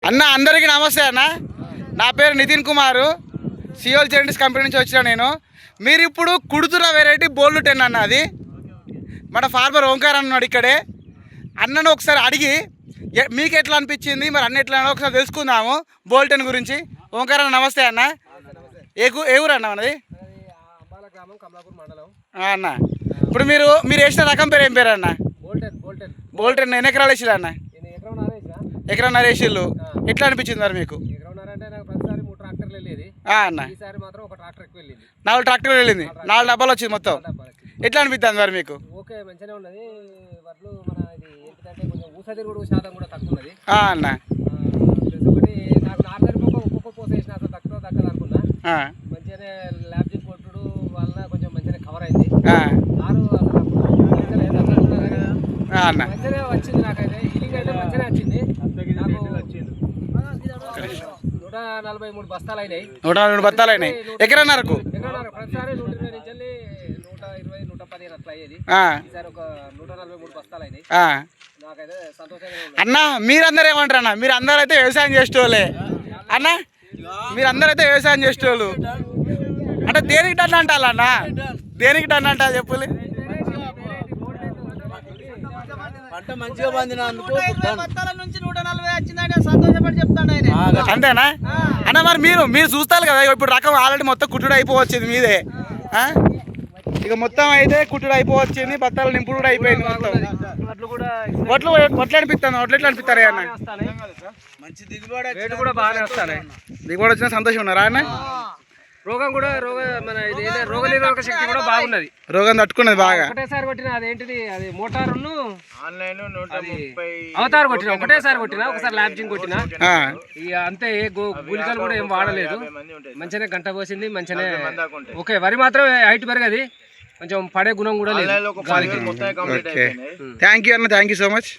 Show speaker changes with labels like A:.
A: అన్న అందరికీ నమస్తే అన్న. నా పేరు నితిన్ కుమార్, సియోల్ జెంటిస్ కంపెనీ నుంచి వచ్చిన నేను. మీరు ఇప్పుడు కుడుతున్న వెరైటీ బోల్డ్ 10 అన్న. అది మన ఫార్మర్ ఓంకార్ అన్నాడు ఇక్కడే. అన్నను ఒకసారి అడిగి మీకు ఎట్లా అనిపించింది, మరి అన్న ఎట్లా ఒకసారి తెలుసుకుందాము బోల్డ్ 10 గురించి. ఓంకార్ అన్న నమస్తే అన్న. ఏ ఊరు అన్న మనది? అన్న ఇప్పుడు మీరు వేసిన రకం పేరు ఏం పేరు అన్న? బోల్డ్ 10 ఎన్ని ఎకరాలు వేసిల్లు అన్న? ఎకరన్నర వేసిల్లు. ఎట్లా అనిపించింది మరి మీకు? అన్న 4 ట్రాక్టర్లు వెళ్ళింది, 4 డబ్బాలు వచ్చింది మొత్తం. ఎట్లా అనిపిస్తుంది మరి మీకు? అన్న అన్న
B: 143 బస్తాలు అయినాయి.
A: 143 బస్తాలు అయినాయి ఎకరన్నరకు. అన్న మీరందరూ ఏమంటారు అన్న? మీరు అందరూ అయితే వ్యవసాయం చేసేవాళ్ళే అన్న, మీరందరైతే వ్యవసాయం చేసేవాళ్ళు. అంటే దేనికి టన్ అంటారన్న? దేనికి టన్ అంటారు చెప్పులే? అంతేనా అన్న? మరి మీరు చూస్తారు కదా, ఇప్పుడు రకం ఆల్రెడీ మొత్తం కుట్టుడు అయిపోవచ్చింది మీదే. ఇక మొత్తం అయితే కుట్టుడు అయిపోవచ్చింది, బత్తాలు నింపుడు కూడా అయిపోయింది మొత్తం. వడ్లు అనిపిస్తాను, వడ్లు ఎట్లా అనిపిస్తారు అన్న? దిగుబడి వచ్చిన సంతోషం ఉన్నారా అన్న?
B: రోగం కూడా రోగ నిరోధక శక్తి కూడా బాగున్నది.
A: రోగం తట్టుకున్నది బాగా.
B: ఒకటేసారి కొట్టిన అదేంటిది, అది మోటారును అవతారు కొట్టిన, ఒకటేసారి కొట్టిన, ఒకసారి ల్యాబ్జింగ్ కొట్టిన. ఇక అంతే, ఏ గుళికలు కూడా ఏం వాడలేదు. మంచిగానే గంట పోసింది, మంచిగానే. ఓకే, వరి మాత్రం హైట్ పెరగది, కొంచెం పడే గుణం కూడా లేదు.
A: థ్యాంక్ యూ అన్న, థ్యాంక్ యూ సో మచ్.